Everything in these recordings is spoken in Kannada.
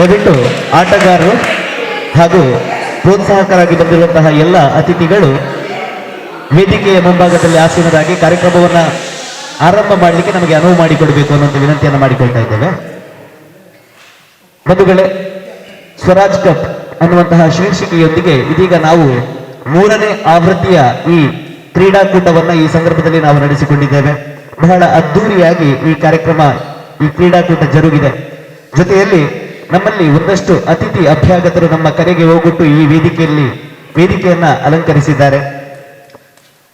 ದಯವಿಟ್ಟು ಆಟಗಾರರು ಹಾಗೂ ಪ್ರೋತ್ಸಾಹಕರಾಗಿ ಬಂದಿರುವಂತಹ ಎಲ್ಲ ಅತಿಥಿಗಳು ವೇದಿಕೆಯ ಮುಂಭಾಗದಲ್ಲಿ ಆಸೀನರಾಗಿ ಕಾರ್ಯಕ್ರಮವನ್ನು ಆರಂಭ ಮಾಡಲಿಕ್ಕೆ ನಮಗೆ ಅನುವು ಮಾಡಿಕೊಡಬೇಕು ಅನ್ನುವಂಥ ವಿನಂತಿಯನ್ನು ಮಾಡಿಕೊಳ್ತಾ ಇದ್ದೇವೆ. ಬಂಧುಗಳೇ, ಸ್ವರಾಜ್ ಕಪ್ ಅನ್ನುವಂತಹ ಶೀರ್ಷಿಕೆಯೊಂದಿಗೆ ಇದೀಗ ನಾವು 3ನೇ ಆವೃತ್ತಿಯ ಈ ಕ್ರೀಡಾಕೂಟವನ್ನು ಈ ಸಂದರ್ಭದಲ್ಲಿ ನಾವು ನಡೆಸಿಕೊಂಡಿದ್ದೇವೆ. ಬಹಳ ಅದ್ದೂರಿಯಾಗಿ ಈ ಕಾರ್ಯಕ್ರಮ, ಈ ಕ್ರೀಡಾಕೂಟ ಜರುಗಿದೆ. ಜೊತೆಯಲ್ಲಿ ನಮ್ಮಲ್ಲಿ ಒಂದಷ್ಟು ಅತಿಥಿ ಅಭ್ಯಾಗತರು ನಮ್ಮ ಕರೆಗೆ ಹೋಗುಟ್ಟು ಈ ವೇದಿಕೆಯನ್ನ ಅಲಂಕರಿಸಿದ್ದಾರೆ.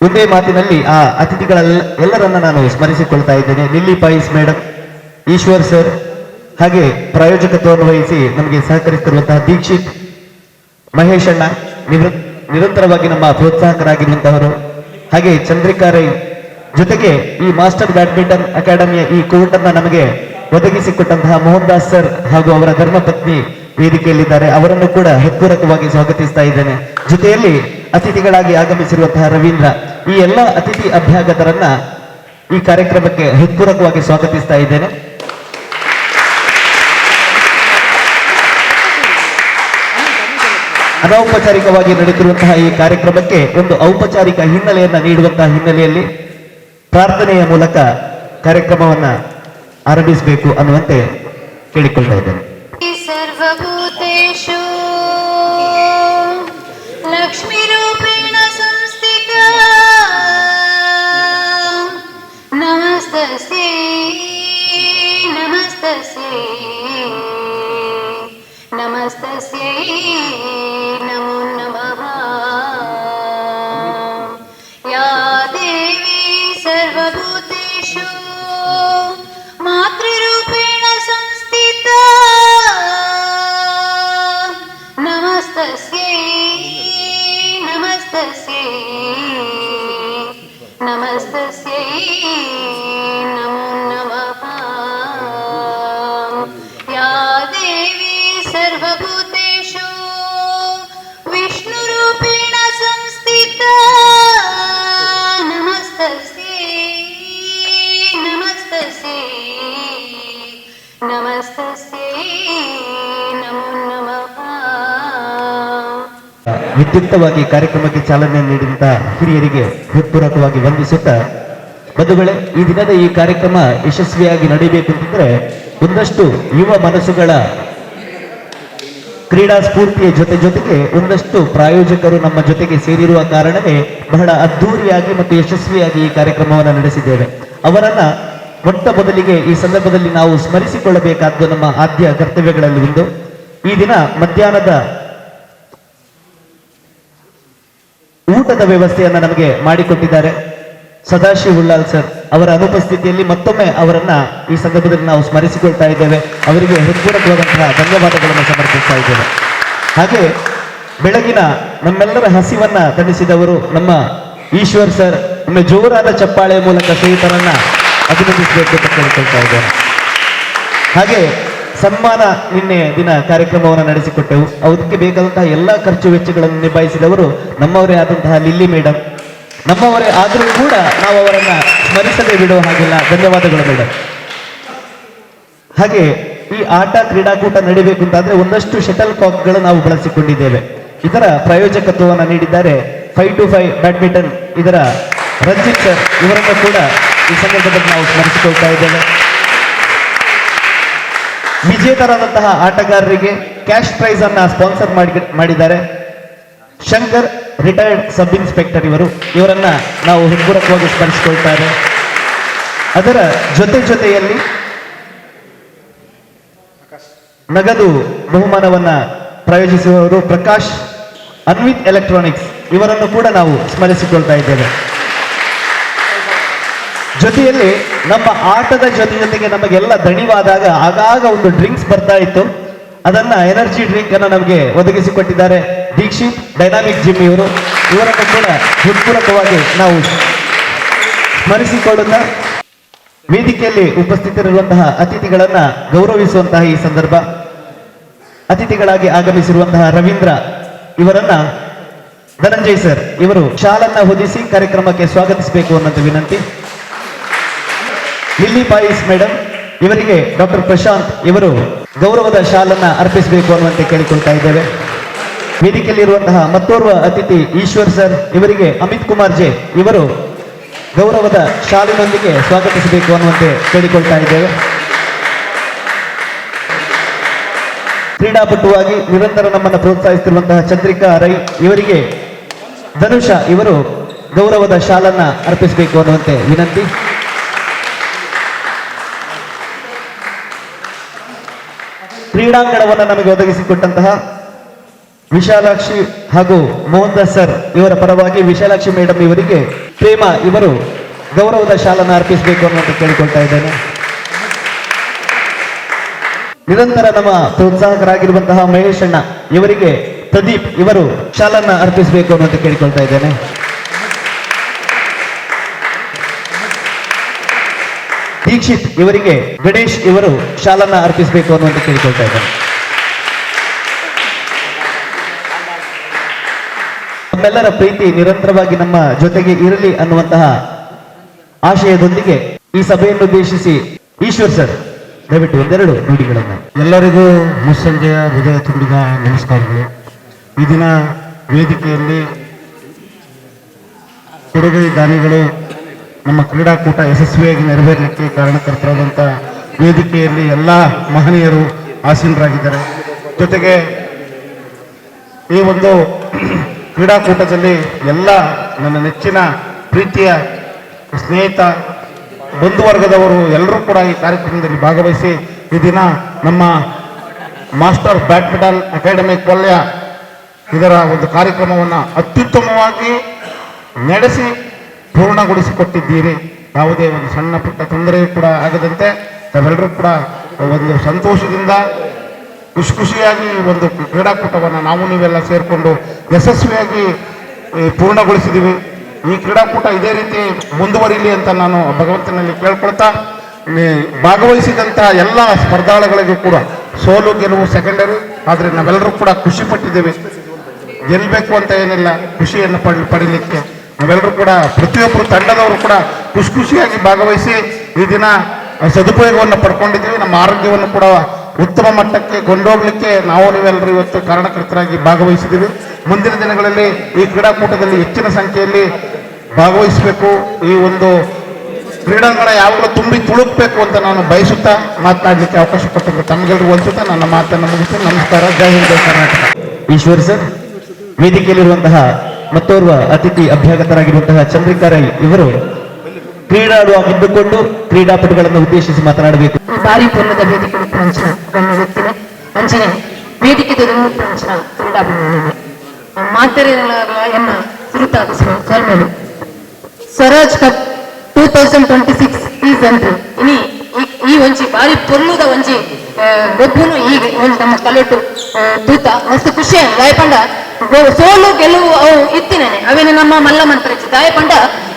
ಒಂದೇ ಮಾತಿನಲ್ಲಿ ಆ ಅತಿಥಿಗಳೆಲ್ಲರನ್ನ ನಾನು ಸ್ಮರಿಸಿಕೊಳ್ತಾ ಇದ್ದೇನೆ. ಲಿಲ್ಲಿ ಪಾಯಿಸ್ ಮೇಡಮ್, ಈಶ್ವರ್ ಸರ್, ಹಾಗೆ ಪ್ರಾಯೋಜಕತ್ವವನ್ನು ವಹಿಸಿ ನಮಗೆ ಸಹಕರಿಸುತ್ತಿರುವಂತಹ ದೀಕ್ಷಿತ್, ಮಹೇಶ್ ಅಣ್ಣ, ನಿರಂತರವಾಗಿ ನಮ್ಮ ಪ್ರೋತ್ಸಾಹಕರಾಗಿರುವಂತಹವರು, ಹಾಗೆ ಚಂದ್ರಿಕಾ ರೈ, ಜೊತೆಗೆ ಈ ಮಾಸ್ಟರ್ ಬ್ಯಾಡ್ಮಿಂಟನ್ ಅಕಾಡೆಮಿಯ ಈ ಕೋರ್ಟ್ ಅನ್ನ ನಮಗೆ ಒದಗಿಸಿಕೊಟ್ಟಂತಹ ಮೋಹನ್ ದಾಸ್ ಸರ್ ಹಾಗೂ ಅವರ ಧರ್ಮಪತ್ನಿ ವೇದಿಕೆಯಲ್ಲಿದ್ದಾರೆ. ಅವರನ್ನು ಕೂಡ ಹೃತ್ಪೂರ್ವಕವಾಗಿ ಸ್ವಾಗತಿಸ್ತಾ ಇದ್ದೇನೆ. ಜೊತೆಯಲ್ಲಿ ಅತಿಥಿಗಳಾಗಿ ಆಗಮಿಸಿರುವಂತಹ ರವೀಂದ್ರ, ಈ ಎಲ್ಲ ಅತಿಥಿ ಅಭ್ಯಾಗತರನ್ನ ಈ ಕಾರ್ಯಕ್ರಮಕ್ಕೆ ಹೃತ್ಪೂರ್ವಕವಾಗಿ ಸ್ವಾಗತಿಸ್ತಾ ಇದ್ದೇನೆ. ಅನೌಪಚಾರಿಕವಾಗಿ ನಡೆಯುತ್ತಿರುವಂತಹ ಈ ಕಾರ್ಯಕ್ರಮಕ್ಕೆ ಒಂದು ಔಪಚಾರಿಕ ಹಿನ್ನೆಲೆಯನ್ನ ನೀಡುವಂತಹ ಹಿನ್ನೆಲೆಯಲ್ಲಿ ಪ್ರಾರ್ಥನೆಯ ಮೂಲಕ ಕಾರ್ಯಕ್ರಮವನ್ನ ಆರಂಭಿಸಬೇಕು ಅನ್ನುವಂತೆ ಕೇಳಿಕೊಳ್ತಾ ಇದ್ದೇನೆ. ಸರ್ವಭೂತೇಷು ಲಕ್ಷ್ಮೀ ರೂಪೇಣ ಸಂಸ್ಥಿತ ನಮಸ್ತಸ್ಯೈ ನಮಸ್ತಸ್ಯೈ ನಮಸ್ತಸ್ಯೈ ನಮೋ ನಮಃ. ಯಾ ದೇವಿ ಸರ್ವಭೂತೇಷು ಮಾತೃರೂಪೇಣ ಸಂಸ್ಥಿತ ನಮಸ್ತಸ್ಯೈ ನಮಸ್ತಸ್ಯೈ ನಮಸ್ತಸ್ಯೈ ನಮೋ ನಮಃ. ಯಾ ದೇವಿ ಸರ್ವಭೂತೇಷು ವಿಷ್ಣುರೂಪೇಣ ಸಂಸ್ಥಿತ ನಮಸ್ತಸ್ಯೈ ನಮಸ್ತಸ್ಯೈ ನಮಸ್ತಸ್ಯೈ ನಮೋ ನಮಃ. ವಿದ್ಯುಕ್ತವಾಗಿ ಕಾರ್ಯಕ್ರಮಕ್ಕೆ ಚಾಲನೆ ನೀಡಿದಂತಹ ಹಿರಿಯರಿಗೆ ಹೃತ್ಪೂರ್ವಕವಾಗಿ ವಂದಿಸುತ್ತಾ, ಬಂಧುಗಳೇ, ಈ ದಿನದ ಈ ಕಾರ್ಯಕ್ರಮ ಯಶಸ್ವಿಯಾಗಿ ನಡೆಯಬೇಕು ಅಂತಿದ್ರೆ ಒಂದಷ್ಟು ಯುವ ಮನಸ್ಸುಗಳ ಕ್ರೀಡಾ ಸ್ಫೂರ್ತಿಯ ಜೊತೆಗೆ ಒಂದಷ್ಟು ಪ್ರಾಯೋಜಕರು ನಮ್ಮ ಜೊತೆಗೆ ಸೇರಿರುವ ಕಾರಣವೇ ಬಹಳ ಅದ್ದೂರಿಯಾಗಿ ಮತ್ತು ಯಶಸ್ವಿಯಾಗಿ ಈ ಕಾರ್ಯಕ್ರಮವನ್ನು ನಡೆಸಿದ್ದೇವೆ. ಅವರನ್ನ ಮೊಟ್ಟ ಮೊದಲಿಗೆ ಈ ಸಂದರ್ಭದಲ್ಲಿ ನಾವು ಸ್ಮರಿಸಿಕೊಳ್ಳಬೇಕಾದ್ದು ನಮ್ಮ ಆದ್ಯ ಕರ್ತವ್ಯಗಳಲ್ಲಿ ಒಂದು. ಈ ದಿನ ಮಧ್ಯಾಹ್ನದ ಊಟದ ವ್ಯವಸ್ಥೆಯನ್ನ ನಮಗೆ ಮಾಡಿಕೊಟ್ಟಿದ್ದಾರೆ ಸದಾಶಿವ್ ಉಳ್ಳಾಲ್ ಸರ್. ಅವರ ಅನುಪಸ್ಥಿತಿಯಲ್ಲಿ ಮತ್ತೊಮ್ಮೆ ಅವರನ್ನ ಈ ಸಂದರ್ಭದಲ್ಲಿ ನಾವು ಸ್ಮರಿಸಿಕೊಳ್ತಾ ಇದ್ದೇವೆ. ಅವರಿಗೆ ಹೃತ್ಪೂರ್ವಕವಾದಂತಹ ಧನ್ಯವಾದಗಳನ್ನು ಸಮರ್ಪಿಸ್ತಾ ಇದ್ದೇವೆ. ಹಾಗೆ ಬೆಳಗಿನ ನಮ್ಮೆಲ್ಲರ ಹಸಿವನ್ನ ತಣಿಸಿದವರು ನಮ್ಮ ಈಶ್ವರ್ ಸರ್. ಒಮ್ಮೆ ಜೋರಾದ ಚಪ್ಪಾಳೆ ಮೂಲಕ ಸ್ನೇಹಿತರನ್ನ ಅಭಿನಂದಿಸಬೇಕು ಅಂತ ಕೇಳಿಕೊಳ್ತಾ ಇದ್ದೇನೆ. ಹಾಗೆ ಸನ್ಮಾನ ನಿನ್ನೆ ದಿನ ಕಾರ್ಯಕ್ರಮವನ್ನು ನಡೆಸಿಕೊಟ್ಟೆವು. ಅದಕ್ಕೆ ಬೇಕಾದಂತಹ ಎಲ್ಲ ಖರ್ಚು ವೆಚ್ಚಗಳನ್ನು ನಿಭಾಯಿಸಿದವರು ನಮ್ಮವರೇ ಆದಂತಹ ಲಿಲ್ಲಿ ಮೇಡಮ್. ನಮ್ಮವರೇ ಆದರೂ ಕೂಡ ನಾವು ಅವರನ್ನ ಸ್ಮರಿಸದೆ ಬಿಡುವ ಹಾಗಿಲ್ಲ. ಧನ್ಯವಾದಗಳು ಮೇಡಮ್. ಹಾಗೆ ಈ ಆಟ ಕ್ರೀಡಾಕೂಟ ನಡೀಬೇಕು ಅಂತಾದ್ರೆ ಒಂದಷ್ಟು ಶಟಲ್ ಕಾಕ್ಗಳು ನಾವು ಬಳಸಿಕೊಂಡಿದ್ದೇವೆ. ಇದರ ಪ್ರಾಯೋಜಕತ್ವವನ್ನು ನೀಡಿದ್ದಾರೆ 5-5 ಬ್ಯಾಡ್ಮಿಂಟನ್ ಇದರ ರಂಜಿತ್ ಸರ್. ಇವರನ್ನು ಕೂಡ ಈ ಸಂದರ್ಭದಲ್ಲಿ ನಾವು ಸ್ಮರಿಸಿಕೊಳ್ತಾ ಇದ್ದೇವೆ. ವಿಜೇತರಾದಂತಹ ಆಟಗಾರರಿಗೆ ಕ್ಯಾಶ್ ಪ್ರೈಸ್ ಅನ್ನ ಸ್ಪಾನ್ಸರ್ ಮಾಡಿದ್ದಾರೆ ಶಂಕರ್, ರಿಟೈರ್ಡ್ ಸಬ್ ಇನ್ಸ್ಪೆಕ್ಟರ್. ಇವರನ್ನ ನಾವು ಹೃತ್ಪೂರ್ವಕವಾಗಿ ಸ್ಮರಿಸಿಕೊಳ್ತಾರೆ. ಅದರ ಜೊತೆಯಲ್ಲಿ ನಗದು ಬಹುಮಾನವನ್ನ ಪ್ರಾಯೋಜಿಸುವವರು ಪ್ರಕಾಶ್, ಅನ್ವಿತ್ ಎಲೆಕ್ಟ್ರಾನಿಕ್ಸ್. ಇವರನ್ನು ಕೂಡ ನಾವು ಸ್ಮರಿಸಿಕೊಳ್ತಾ ಇದ್ದೇವೆ. ಜೊತೆಯಲ್ಲಿ ನಮ್ಮ ಆಟದ ಜೊತೆಗೆ ನಮಗೆಲ್ಲ ದಣಿವಾದಾಗ ಆಗಾಗ ಒಂದು ಡ್ರಿಂಕ್ಸ್ ಬರ್ತಾ ಇತ್ತು. ಅದನ್ನ ಎನರ್ಜಿ ಡ್ರಿಂಕ್ ಅನ್ನು ನಮಗೆ ಒದಗಿಸಿಕೊಟ್ಟಿದ್ದಾರೆ ದೀಕ್ಷಿತ್ ಡೈನಾಮಿಕ್ ಜಿಮ್ ಇವರನ್ನು ಕೂಡ ಹೃತ್ಪೂರ್ವಕವಾಗಿ ನಾವು ಸ್ಮರಿಸಿಕೊಳ್ಳುತ್ತಾ ವೇದಿಕೆಯಲ್ಲಿ ಉಪಸ್ಥಿತರಿರುವಂತಹ ಅತಿಥಿಗಳನ್ನ ಗೌರವಿಸುವಂತಹ ಈ ಸಂದರ್ಭ. ಅತಿಥಿಗಳಾಗಿ ಆಗಮಿಸಿರುವಂತಹ ರವೀಂದ್ರ ಇವರನ್ನ ಧನಂಜಯ್ ಸರ್ ಇವರು ಶಾಲನ್ನ ಹೊದಿಸಿ ಕಾರ್ಯಕ್ರಮಕ್ಕೆ ಸ್ವಾಗತಿಸಬೇಕು ಅನ್ನೋದು ವಿನಂತಿ. ಲಿಲ್ಲಿ ಪಾಯಿಸ್ ಮೇಡಮ್ ಇವರಿಗೆ ಡಾಕ್ಟರ್ ಪ್ರಶಾಂತ್ ಇವರು ಗೌರವದ ಶಾಲನ್ನ ಅರ್ಪಿಸಬೇಕು ಅನ್ನುವಂತೆ ಕೇಳಿಕೊಳ್ತಾ ಇದ್ದೇವೆ. ವೇದಿಕೆಯಲ್ಲಿರುವಂತಹ ಮತ್ತೋರ್ವ ಅತಿಥಿ ಈಶ್ವರ್ ಸರ್, ಇವರಿಗೆ ಅಮಿತ್ ಕುಮಾರ್ ಜೆ ಇವರು ಗೌರವದ ಶಾಲಿನೊಂದಿಗೆ ಸ್ವಾಗತಿಸಬೇಕು ಅನ್ನುವಂತೆ ಕೇಳಿಕೊಳ್ತಾ ಇದ್ದೇವೆ. ಕ್ರೀಡಾಪಟುವಾಗಿ ನಿರಂತರ ನಮ್ಮನ್ನು ಪ್ರೋತ್ಸಾಹಿಸುತ್ತಿರುವಂತಹ ಚಂದ್ರಿಕಾ ರೈ ಇವರಿಗೆ ಧನುಷ ಇವರು ಗೌರವದ ಶಾಲನ್ನ ಅರ್ಪಿಸಬೇಕು ಅನ್ನುವಂತೆ ವಿನಂತಿ. ಕ್ರೀಡಾಂಗಣವನ್ನು ನಮಗೆ ಒದಗಿಸಿಕೊಟ್ಟಂತಹ ವಿಶಾಲಾಕ್ಷಿ ಹಾಗೂ ಮೋಹನ್ ದಾಸ್ ಸರ್ ಇವರ ಪರವಾಗಿ ವಿಶಾಲಾಕ್ಷಿ ಮೇಡಮ್ ಇವರಿಗೆ ಪ್ರೇಮ ಇವರು ಗೌರವದ ಶಾಲನ್ನು ಅರ್ಪಿಸಬೇಕು ಅನ್ನುವಂತೆ ಕೇಳಿಕೊಳ್ತಾ ಇದ್ದೇನೆ. ನಿರಂತರ ನಮ್ಮ ಪ್ರೋತ್ಸಾಹಕರಾಗಿರುವಂತಹ ಮಹೇಶ್ ಅಣ್ಣ ಇವರಿಗೆ ಪ್ರದೀಪ್ ಇವರು ಶಾಲನ್ನ ಅರ್ಪಿಸಬೇಕು ಅನ್ನುವಂತೆ ಕೇಳಿಕೊಳ್ತಾ ಇದ್ದೇನೆ. ದೀಕ್ಷಿತ್ ಇವರಿಗೆ ಗಣೇಶ್ ಇವರು ಶಾಲನ್ನ ಅರ್ಪಿಸಬೇಕು ಅನ್ನುವಂತೆ ಕೇಳಿಕೊಳ್ತಾ ಇದ್ದೇನೆ. ನಮ್ಮೆಲ್ಲರ ಪ್ರೀತಿ ನಿರಂತರವಾಗಿ ನಮ್ಮ ಜೊತೆಗೆ ಇರಲಿ ಅನ್ನುವಂತಹ ಆಶಯದೊಂದಿಗೆ ಈ ಸಭೆಯನ್ನು ಉದ್ದೇಶಿಸಿ ಈಶ್ವರ್ ಸರ್ ದಯವಿಟ್ಟು ಒಂದೆರಡು ನುಡಿಗಳನ್ನು. ಎಲ್ಲರಿಗೂ ಮುಸ್ಸಂಜೆಯ ಹೃದಯ ತುಂಬಿದ ನಮಸ್ಕಾರಗಳು. ಈ ದಿನ ವೇದಿಕೆಯಲ್ಲಿ ಕೊಡುಗೈ ದಾನಿಗಳು ನಮ್ಮ ಕ್ರೀಡಾಕೂಟ ಯಶಸ್ವಿಯಾಗಿ ನೆರವೇರಲಿಕ್ಕೆ ಕಾರಣಕರ್ತರಾದಂಥ ವೇದಿಕೆಯಲ್ಲಿ ಎಲ್ಲ ಮಹನೀಯರು ಆಸೀನರಾಗಿದ್ದಾರೆ. ಜೊತೆಗೆ ಈ ಒಂದು ಕ್ರೀಡಾಕೂಟದಲ್ಲಿ ಎಲ್ಲ ನನ್ನ ನೆಚ್ಚಿನ ಪ್ರೀತಿಯ ಸ್ನೇಹಿತ ಬಂಧುವರ್ಗದವರು ಎಲ್ಲರೂ ಕೂಡ ಈ ಕಾರ್ಯಕ್ರಮದಲ್ಲಿ ಭಾಗವಹಿಸಿ ಈ ದಿನ ನಮ್ಮ ಮಾಸ್ಟರ್ ಬ್ಯಾಡ್ಮಿಂಟನ್ ಅಕಾಡೆಮಿ ಕೊಲ್ಯ ಇದರ ಒಂದು ಕಾರ್ಯಕ್ರಮವನ್ನು ಅತ್ಯುತ್ತಮವಾಗಿ ನಡೆಸಿ ಪೂರ್ಣಗೊಳಿಸಿಕೊಟ್ಟಿದ್ದೀರಿ. ಯಾವುದೇ ಒಂದು ಸಣ್ಣ ಪುಟ್ಟ ತೊಂದರೆಯೂ ಕೂಡ ಆಗದಂತೆ ತಾವೆಲ್ಲರೂ ಕೂಡ ಒಂದು ಸಂತೋಷದಿಂದ ಖುಷಿಯಾಗಿ ಒಂದು ಕ್ರೀಡಾಕೂಟವನ್ನು ನಾವು ನೀವೆಲ್ಲ ಸೇರಿಕೊಂಡು ಯಶಸ್ವಿಯಾಗಿ ಪೂರ್ಣಗೊಳಿಸಿದ್ದೀವಿ. ಈ ಕ್ರೀಡಾಕೂಟ ಇದೇ ರೀತಿ ಮುಂದುವರಿಲಿ ಅಂತ ನಾನು ಭಗವಂತನಲ್ಲಿ ಕೇಳ್ಕೊಳ್ತಾ, ಭಾಗವಹಿಸಿದಂಥ ಎಲ್ಲ ಸ್ಪರ್ಧಾಳುಗಳಿಗೂ ಕೂಡ ಸೋಲು ಗೆಲುವು ಸೆಕೆಂಡರಿ, ಆದರೆ ನಾವೆಲ್ಲರೂ ಕೂಡ ಖುಷಿ ಪಟ್ಟಿದ್ದೇವೆ. ಗೆಲ್ಲಬೇಕು ಅಂತ ಏನಿಲ್ಲ, ಖುಷಿಯನ್ನು ಪಡೀಲಿಕ್ಕೆ ನಾವೆಲ್ಲರೂ ಕೂಡ ಪ್ರತಿಯೊಬ್ಬರು ತಂಡದವರು ಕೂಡ ಖುಷಿಯಾಗಿ ಭಾಗವಹಿಸಿ ಈ ದಿನ ಸದುಪಯೋಗವನ್ನು ಪಡ್ಕೊಂಡಿದ್ದೀವಿ. ನಮ್ಮ ಆರೋಗ್ಯವನ್ನು ಕೂಡ ಉತ್ತಮ ಮಟ್ಟಕ್ಕೆ ಕೊಂಡೋಗ್ಲಿಕ್ಕೆ ನಾವು ನೀವೆಲ್ಲರೂ ಇವತ್ತು ಕಾರಣಕರ್ತರಾಗಿ ಭಾಗವಹಿಸಿದ್ದೀವಿ. ಮುಂದಿನ ದಿನಗಳಲ್ಲಿ ಈ ಕ್ರೀಡಾಕೂಟದಲ್ಲಿ ಹೆಚ್ಚಿನ ಸಂಖ್ಯೆಯಲ್ಲಿ ಭಾಗವಹಿಸಬೇಕು. ಈ ಒಂದು ಕ್ರೀಡಾಂಗಣ ಯಾವಾಗಲೂ ತುಂಬಿ ತುಳುಕಬೇಕು ಅಂತ ನಾನು ಬಯಸುತ್ತಾ ಮಾತನಾಡಲಿಕ್ಕೆ ಅವಕಾಶ ಕೊಟ್ಟಿದ್ದೆ. ತಮಗೆಲ್ಲರಿಗೂ ವಂದಿಸುತ್ತಾ ನನ್ನ ಮಾತನ್ನು ಮುಗಿಸಿ ನಮಸ್ಕಾರ. ಜೈ ಹಿಂದ್, ಜೈ ಕರ್ನಾಟಕ. ಈಶ್ವರ್ ಸರ್, ವೇದಿಕೆಯಲ್ಲಿರುವಂತಹ ಮತ್ತೋರ್ವ ಅತಿಥಿ ಅಭ್ಯಾಗತರಾಗಿರುವಂತಹ ಚಂದ್ರಿಕಾ ರೈ ಇವರು ಕ್ರೀಡಾಳುವಾಗಿದ್ದುಕೊಂಡು ಕ್ರೀಡಾಪಟುಗಳನ್ನು ಉದ್ದೇಶಿಸಿ ಮಾತನಾಡಬೇಕು. ಭಾರಿ ಪೂರ್ಣದ ವೇದಿಕೆ ಅಂಚಿನ ಗಣ್ಯ ವ್ಯಕ್ತಿನೇ ಅಂಚನೆ ವೇದಿಕೆ ಅಂಚಿನ ಕ್ರೀಡಾಭಿಮಾನಿನೇ ಮಾತೆರೆಯನ್ನ ಸುರುತಾಗಿಸುವ ಸ್ವರ್ಣರು ಸ್ವರಾಜ್ ಕಪ್ 2026 ಸೀಸನ್ ಇನಿ ಈ ಒಂಜಿ ಬಾರಿ ಪೊರ್ಲುದ ಒಂಜಿ ಒಬ್ಬನು ಈಗ ಒಂಜಿ ನಮ್ಮ ಕಲೆಟ್ಟು ತೂತ ಮಸ್ತ್ ಖುಷಿ ದಾಯಪಂಡ ಸೋಲು ಗೆಲುವು ಅವು ಇತ್ತಿನೇನೆ ಅವೇನು ನಮ್ಮ ಮಲ್ಲಮ್ಮನ ಪರೀಕ್ಷೆ ದಾಯಪಂಡ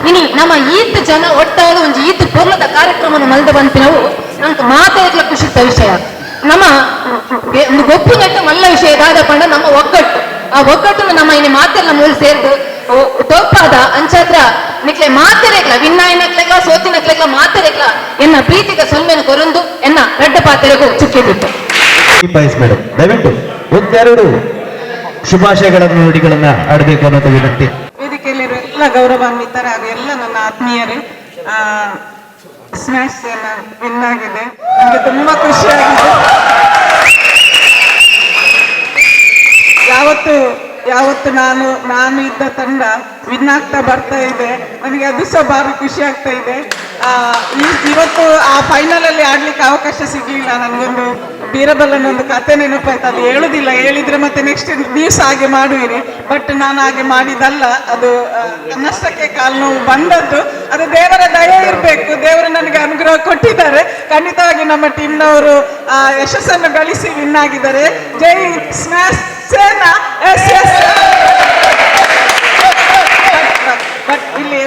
ಇನಿ ನಮ್ಮ ಈತ್ ಜನ ಒಟ್ಟಾದ ಒಂಜಿ ಈತ್ ಪೊರ್ಲದ ಕಾರ್ಯಕ್ರಮ ಮಲ್ದ ಬಂತಿನವು ನಂಗೆ ಮಾತಾಡ್ಲ ಖುಷಿತ ವಿಷಯ. ನಮ್ಮ ಒಂದು ಗೊಪ್ಪು ನೆಟ್ಟ ಮಲ್ಲ ವಿಷಯ ದಾದಪಂಡ ನಮ್ಮ ಒಗ್ಗಟ್ಟು, ಆ ಒಗ್ಗಟ್ಟು ನಮ್ಮ ಇನ್ನು ಮಾತೆಲ್ಲ ಮೂಲ ಸೇರ್ದು ತೋಪಾದ ಅಂಚಾತ್ರ ನಿಕ್ಲೆ ಮಾತೆರೆಗ್ಲ ವಿನ್ನಾಯನಕ್ಲೆಗ್ಲ ಸೋತಿನಕ್ಲೆಗ್ಲ ಮಾತೆರೆಗ್ಲ ಎನ್ನ ಪ್ರೀತಿಗ ಸೊಲ್ಮೆನ ಕೊರಂದು ಎನ್ನ ರೆಡ್ಡ ಪಾತೆರೆಗೂ ಚುಕ್ಕಿಬಿಟ್ಟು ಮೇಡಮ್ ದಯವಿಟ್ಟು ಒಂದೆರಡು ಶುಭಾಶಯಗಳನ್ನು ನುಡಿಗಳನ್ನ ಆಡಬೇಕು ಅನ್ನೋದು ವಿನಂತಿ. ವೇದಿಕೆಯಲ್ಲಿರುವ ಎಲ್ಲ ಗೌರವಾನ್ವಿತರ ಹಾಗೂ ಎಲ್ಲ ನನ್ನ ಆತ್ಮೀಯರೇ, ಸ್ಮ್ಯಾಶ್ ವಿನ್ ಆಗಿದೆ, ನನಗೆ ತುಂಬಾ ಖುಷಿಯಾಗಿದೆ. ಯಾವತ್ತು ನಾನು ಇದ್ದ ತಂಡ ವಿನ್ ಆಗ್ತಾ ಬರ್ತಾ ಇದೆ, ನನಗೆ ಅದು ಸಹ ಭಾರಿ ಖುಷಿ ಆಗ್ತಾ ಇದೆ. ಇವತ್ತು ಆ ಫೈನಲ್ ಅಲ್ಲಿ ಆಡ್ಲಿಕ್ಕೆ ಅವಕಾಶ ಸಿಗ್ಲಿಲ್ಲ. ನನಗೊಂದು ಬೀರಬಲ್ಲನ ಒಂದು ಕತೆ ನೆನಪಾಯ್ತು, ಅದು ಹೇಳುದಿಲ್ಲ, ಹೇಳಿದ್ರೆ ಮತ್ತೆ ನೆಕ್ಸ್ಟ್ ದಿವಸ ಹಾಗೆ ಮಾಡುವಿರಿ. ಬಟ್ ನಾನು ಹಾಗೆ ಮಾಡಿದಲ್ಲ, ಅದು ನಷ್ಟಕ್ಕೆ ಕಾಲು ನೋವು ಬಂದದ್ದು. ಅದು ದೇವರ ದಯ ಇರಬೇಕು, ದೇವರು ನನಗೆ ಅನುಗ್ರಹ ಕೊಟ್ಟಿದ್ದಾರೆ. ಖಂಡಿತವಾಗಿ ನಮ್ಮ ಟೀಮ್ನವರು ಯಶಸ್ಸನ್ನು ಗಳಿಸಿ ವಿನ್ ಆಗಿದ್ದಾರೆ. ಜೈ ಸ್ಮ್ಯಾಶ್ ಸೇನಾ. ಬಟ್ ಇಲ್ಲಿ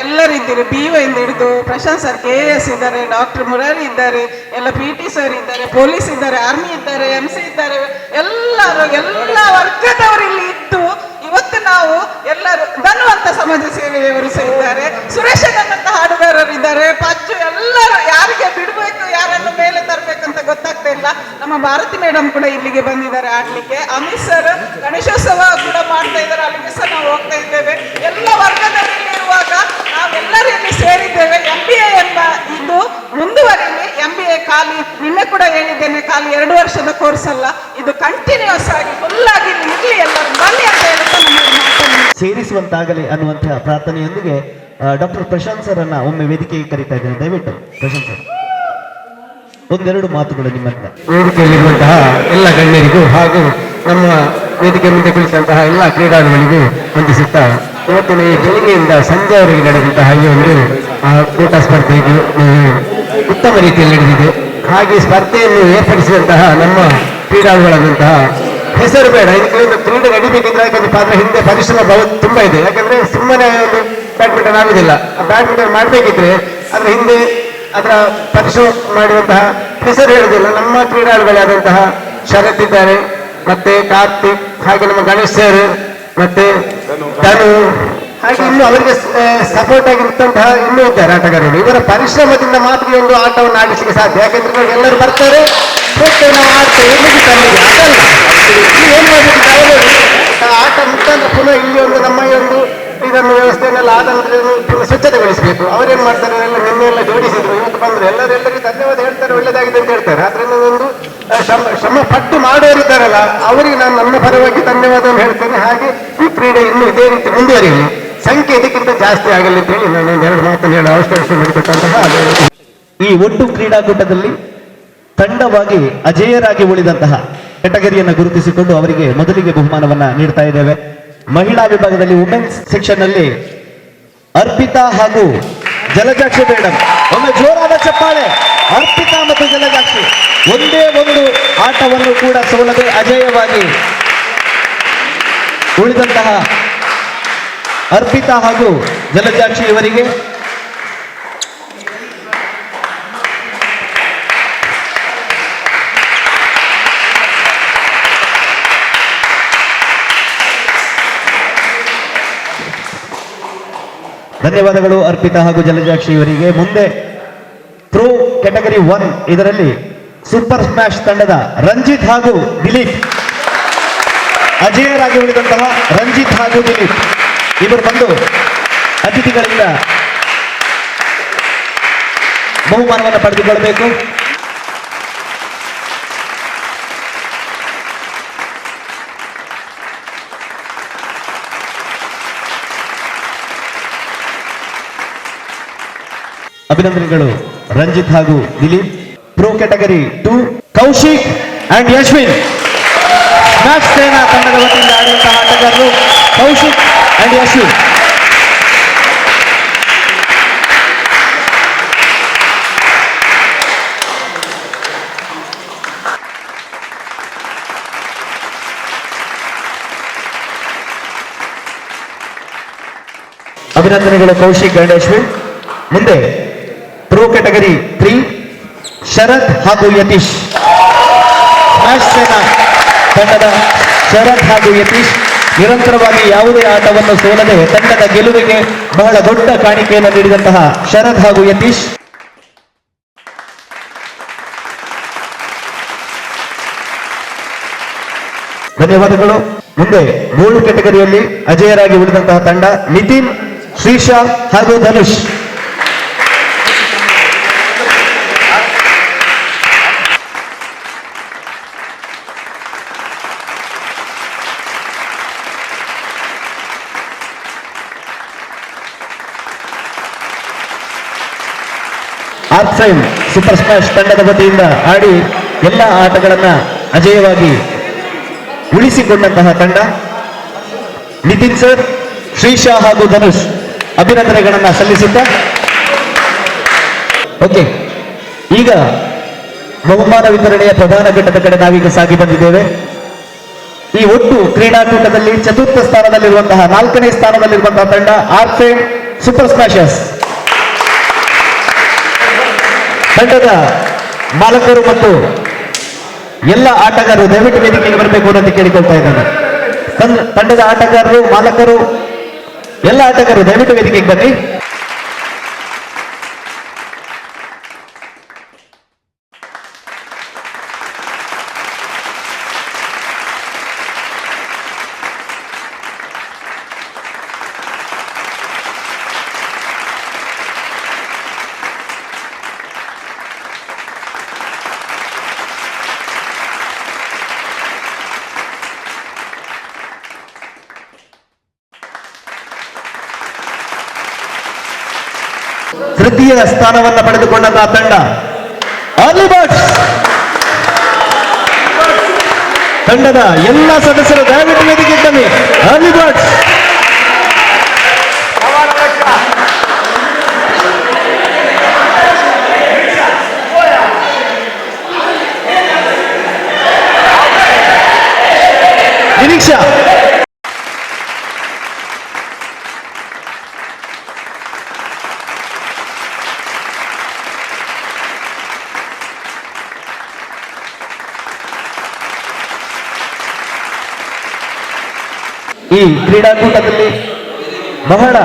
ಎಲ್ಲರೂ ಇದ್ದೀರಿ, BO ಇಂದ ಹಿಡಿದು ಪ್ರಶಾಂತ್ ಸರ್, KS ಇದ್ದಾರೆ, ಡಾಕ್ಟರ್ ಮುರಾರಿ ಇದ್ದಾರೆ, ಎಲ್ಲ PT ಸರ್ ಇದ್ದಾರೆ, ಪೊಲೀಸ್ ಇದ್ದಾರೆ, ಆರ್ಮಿ ಇದ್ದಾರೆ, MC ಇದ್ದಾರೆ, ಎಲ್ಲ ವರ್ಗದವರು ಇಲ್ಲಿ ಇದ್ದು ಇವತ್ತು ನಾವು ಎಲ್ಲರೂ ಧನ್ವಂತ ಸಮಾಜ ಸೇವೆಯವರು ಸಹ ಇದ್ದಾರೆ, ಸುರೇಶ ನನ್ನಂತ ಹಾಡುಗಾರರು ಇದ್ದಾರೆ, ಪಚ್ಚು, ಎಲ್ಲರೂ ಯಾರಿಗೆ ಬಿಡಬೇಕು ಯಾರನ್ನು ಮೇಲೆ ತರಬೇಕು ಅಂತ ಗೊತ್ತಾಗ್ತಾ ಇಲ್ಲ. ನಮ್ಮ ನಮ್ಮ ಭಾರತಿ ಮೇಡಮ್ ಕೂಡ ಇಲ್ಲಿಗೆ ಬಂದಿದ್ದಾರೆ ಆಡ್ಲಿಕ್ಕೆ. ಅಮಿತ್ ಸರ್ ಗಣೇಶೋತ್ಸವ ಕೂಡ ಮಾಡ್ತಾ ಇದ್ದಾರೆ, ಅಲ್ಲಿಗೆ ಸಹ ನಾವು ಹೋಗ್ತಾ ಇದ್ದೇವೆ. ಎಲ್ಲ ವರ್ಗದಲ್ಲಿ ಇರುವಾಗ ನಾವೆಲ್ಲರೂ ಇಲ್ಲಿ ಸೇರಿದ್ದೇವೆ. MBA ಎಂಬ ಇದು ಮುಂದುವರಿಲಿ. MBA ಖಾಲಿ ನಿನ್ನೆ ಕೂಡ ಹೇಳಿದ್ದೇನೆ, ಖಾಲಿ 2 ವರ್ಷದ ಕೋರ್ಸ್ ಅಲ್ಲ, ಇದು ಕಂಟಿನ್ಯೂಸ್ ಆಗಿ ಫುಲ್ ಆಗಿ ಇರಲಿ, ಎಲ್ಲರೂ ಬನ್ನಿ ಅಂತ ಹೇಳ್ತಾ ನಮ್ಮ ಮಾತನ್ನು ಸೇರಿಸುವಂತಾಗಲಿ ಅನ್ನುವಂತಹ ಪ್ರಾರ್ಥನೆಯೊಂದಿಗೆ ಡಾಕ್ಟರ್ ಪ್ರಶಾಂತ್ ಸರ್ ಅನ್ನ ಒಮ್ಮೆ ವೇದಿಕೆಗೆ ಕರೀತಾ ಇದ್ದೇನೆ. ದಯವಿಟ್ಟು ಪ್ರಶಾಂತ್ ಸರ್ ಒಂದೆರಡು ಮಾತುಗಳು ನಿಮ್ಮನ್ನ. ವೇದಿಕೆಯಲ್ಲಿರುವಂತಹ ಎಲ್ಲ ಗಣ್ಯರಿಗೂ ಹಾಗೂ ನಮ್ಮ ವೇದಿಕೆ ಮುಂದೆ ಕುಳಿತಂತಹ ಎಲ್ಲ ಕ್ರೀಡಾಳುಗಳಿಗೂ ವಂದಿಸುತ್ತಾ, ಇವತ್ತಿನ ಈ ಬೆಳಿಗ್ಗೆಯಿಂದ ಸಂಜೆವರೆಗೆ ನಡೆದಂತಹ ಈ ಒಂದು ಕೂಟ ಸ್ಪರ್ಧೆಗೂ ಉತ್ತಮ ರೀತಿಯಲ್ಲಿ ನಡೆದಿದೆ. ಹಾಗೆ ಸ್ಪರ್ಧೆಯನ್ನು ಏರ್ಪಡಿಸಿದಂತಹ ನಮ್ಮ ಕ್ರೀಡಾಳುಗಳಾದಂತಹ ಹೆಸರು ಬೇಡ, ಇದಕ್ಕೆ ಒಂದು ಕ್ರೀಡೆ ನಡಿಬೇಕಿದ್ರೆ ಅದರ ಹಿಂದೆ ಪರಿಶ್ರಮ ತುಂಬಾ ಇದೆ. ಯಾಕಂದ್ರೆ ಸುಮ್ಮನೆ ಒಂದು ಬ್ಯಾಡ್ಮಿಂಟನ್ ಆಗುದಿಲ್ಲ. ಬ್ಯಾಡ್ಮಿಂಟನ್ ಮಾಡಬೇಕಿದ್ರೆ ಅದರ ಹಿಂದೆ ಅದರ ಪರಿಶ್ರಮ ಮಾಡುವಂತಹ ಹೆಸರು ಹೇಳುವುದಿಲ್ಲ. ನಮ್ಮ ಕ್ರೀಡಾಳುಗಳಾದಂತಹ ಶರತ್ ಇದ್ದಾರೆ, ಮತ್ತೆ ಕಾರ್ತಿಕ್, ಹಾಗೆ ನಮ್ಮ ಗಣೇಶ್ ಸರ್, ಮತ್ತೆ ಧನು, ಹಾಗೆ ಇನ್ನು ಅವರಿಗೆ ಸಪೋರ್ಟ್ ಆಗಿರುತ್ತಂತಹ ಇನ್ನೂ ಇದ್ದಾರೆ ಆಟಗಾರರು. ಇವರ ಪರಿಶ್ರಮದಿಂದ ಮಾತ್ರ ಈ ಒಂದು ಆಟವನ್ನು ಆಡಿಸಲಿಕ್ಕೆ ಸಾಧ್ಯ. ಯಾಕೆಂದ್ರೆ ನೋಡಿ, ಎಲ್ಲರೂ ಬರ್ತಾರೆ, ಹೋಗ್ತೇವೆ, ನಾವು ಆಡ್ತೇವೆ, ಏನ್ ಮಾಡಬೇಕು, ಆಟ ಮುಖಾಂತರ ಪುನಃ ಇಲ್ಲಿ ಒಂದು ನಮ್ಮ ಈ ಒಂದು ಇದನ್ನು ವ್ಯವಸ್ಥೆಯನ್ನೆಲ್ಲ ಆದ ನಂತರ ಪುನಃ ಸ್ವಚ್ಛತೆಗೊಳಿಸಬೇಕು. ಅವರೇನ್ ಮಾಡ್ತಾರೆ, ಎಲ್ಲ ನಿನ್ನೆ ಎಲ್ಲ ಜೋಡಿಸಿದ್ರು, ಇವತ್ತು ಬಂದ್ರು, ಎಲ್ಲರಿಗೂ ಧನ್ಯವಾದ ಹೇಳ್ತಾರೆ, ಒಳ್ಳೇದಾಗಿದೆ ಅಂತ ಹೇಳ್ತಾರೆ. ಆದ್ರಿಂದ ಒಂದು ಶ್ರಮ ಪಟ್ಟು ಮಾಡೋರಿದ್ದಾರಲ್ಲ, ಅವರಿಗೆ ನಾನು ನನ್ನ ಪರವಾಗಿ ಧನ್ಯವಾದವನ್ನು ಹೇಳ್ತೇನೆ. ಹಾಗೆ ಈ ಕ್ರೀಡೆ ಇನ್ನೂ ಇದೇ ರೀತಿ ಮುಂದುವರಿಯಲಿ, ಸಂಖ್ಯೆ ಇದಕ್ಕಿಂತ ಜಾಸ್ತಿ ಆಗಲಿ ಅಂತ ಹೇಳಿ ನಾನು ಎರಡು ಮಾತನ್ನು ಹೇಳೋ ಅವಕಾಶ ಮಾಡಿಕೊಟ್ಟಂತಹ ಈ ಒಟ್ಟು ಕ್ರೀಡಾಕೂಟದಲ್ಲಿ ತಂಡವಾಗಿ ಅಜೇಯರಾಗಿ ಉಳಿದಂತಹ ಕೆಟಗರಿಯನ್ನು ಗುರುತಿಸಿಕೊಂಡು ಅವರಿಗೆ ಮೊದಲಿಗೆ ಬಹುಮಾನವನ್ನ ನೀಡ್ತಾ ಇದ್ದೇವೆ. ಮಹಿಳಾ ವಿಭಾಗದಲ್ಲಿ ವುಮೆನ್ಸ್ ಸೆಕ್ಷನ್ ನಲ್ಲಿ ಅರ್ಪಿತಾ ಹಾಗೂ ಜಲಜಾಕ್ಷಿ ಮೇಡಮ್, ಒಮ್ಮೆ ಜೋರಾದ ಚಪ್ಪಾಳೆ. ಅರ್ಪಿತಾ ಮತ್ತು ಜಲಜಾಕ್ಷಿ ಒಂದೇ ಒಂದು ಆಟವನ್ನು ಕೂಡ ಸೋಲದೆ ಅಜೇಯವಾಗಿ ಉಳಿದಂತಹ ಅರ್ಪಿತಾ ಹಾಗೂ ಜಲಜಾಕ್ಷಿ ಇವರಿಗೆ ಧನ್ಯವಾದಗಳು. ಅರ್ಪಿತಾ ಹಾಗೂ ಜಲಜಾಕ್ಷಿ ಇವರಿಗೆ. ಮುಂದೆ ಪ್ರೋ ಕ್ಯಾಟಗರಿ 1 ಇದರಲ್ಲಿ ಸೂಪರ್ ಸ್ಮ್ಯಾಶ್ ತಂಡದ ರಂಜಿತ್ ಹಾಗೂ ದಿಲೀಪ್, ಅಜೇಯರಾಗಿ ಉಳಿದಂತಹ ರಂಜಿತ್ ಹಾಗೂ ದಿಲೀಪ್ ಇವರು ಬಂದು ಅತಿಥಿಗಳಿಂದ ಬಹುಮಾನವನ್ನು ಪಡೆದುಕೊಳ್ಳಬೇಕು. ಅಭಿನಂದನೆಗಳು ರಂಜಿತ್ ಹಾಗೂ Dileep. Pro category 2 Kaushik and Yashwin, smash Sena ತಂಡದ ವತಿಯಿಂದ ಆಡುವಂತಹ ಆಟಗಾರರು ಕೌಶಿಕ್ ಅಂಡ್ ಯಶ್ವಿನ್. ಅಭಿನಂದನೆಗಳು ಕೌಶಿಕ್ ಅಂಡ್ ಯಶ್ವಿನ್. ಮುಂದೆ ಪ್ರೋ ಕ್ಯಾಟಗರಿ 3 ಶರತ್ ಹಾಗೂ ಯತೀಶ್, ಸ್ಮ್ಯಾಶ್ ಸೇನಾ ತಂಡದ ಶರತ್ ಹಾಗೂ ಯತೀಶ್ ನಿರಂತರವಾಗಿ ಯಾವುದೇ ಆಟವನ್ನು ಸೋಲದೆ ತಂಡದ ಗೆಲುವಿಗೆ ಬಹಳ ದೊಡ್ಡ ಕಾಣಿಕೆಯನ್ನು ನೀಡಿದಂತಹ ಶರತ್ ಹಾಗೂ ಯತೀಶ್. ಧನ್ಯವಾದಗಳು. ಮುಂದೆ 3 ಕ್ಯಾಟಗರಿಯಲ್ಲಿ ಅಜೇಯರಾಗಿ ಉಳಿದಂತಹ ತಂಡ ನಿತಿನ್, ಶ್ರೀಶಾ ಹಾಗೂ ಧನುಷ್. ಆರ್ಫ್ರೈಮ್ ಸೂಪರ್ ಸ್ಮ್ಯಾಶ್ ತಂಡದ ವತಿಯಿಂದ ಆಡಿ ಎಲ್ಲ ಆಟಗಳನ್ನ ಅಜೇಯವಾಗಿ ಉಳಿಸಿಕೊಂಡಂತಹ ತಂಡ ನಿತಿನ್ ಸರ್, ಶ್ರೀಶಾ ಹಾಗೂ ಧನುಷ್ ಅಭಿನಂದನೆಗಳನ್ನ ಸಲ್ಲಿಸುತ್ತಾ, ಓಕೆ, ಈಗ ಬಹುಮಾನ ವಿತರಣೆಯ ಪ್ರಧಾನ ಘಟ್ಟದ ಕಡೆ ನಾವೀಗ ಸಾಗಿ ಬಂದಿದ್ದೇವೆ. ಈ ಒಟ್ಟು ಕ್ರೀಡಾಕೂಟದಲ್ಲಿ ಚತುರ್ಥ ಸ್ಥಾನದಲ್ಲಿರುವಂತಹ 4ನೇ ಸ್ಥಾನದಲ್ಲಿರುವಂತಹ ತಂಡ ಆರ್ಫ್ರೈಮ್ ಸೂಪರ್ ಸ್ಮ್ಯಾಶರ್ಸ್. ತಂಡದ ಮಾಲಕರು ಮತ್ತು ಎಲ್ಲ ಆಟಗಾರರು ದಯವಿಟ್ಟು ವೇದಿಕೆಗೆ ಬರಬೇಕು ಅಂತ ಕೇಳಿಕೊಳ್ತಾ ಇದ್ದಾರೆ. ತಂಡದ ಆಟಗಾರರು, ಮಾಲಕರು, ಎಲ್ಲ ಆಟಗಾರರು ದಯವಿಟ್ಟು ವೇದಿಕೆಗೆ ಬನ್ನಿ. ತೃತೀಯ ಸ್ಥಾನವನ್ನು ಪಡೆದುಕೊಂಡಂತಹ ತಂಡ ಅರ್ಲಿ ಬರ್ಡ್ಸ್. ತಂಡದ ಎಲ್ಲ ಸದಸ್ಯರು ದಯವಿಟ್ಟು ವೇದಿಕೆ ಬನ್ನಿ. Early birds Niriksha. ಈ ಕ್ರೀಡಾಕೂಟದಲ್ಲಿ ಬಹಳ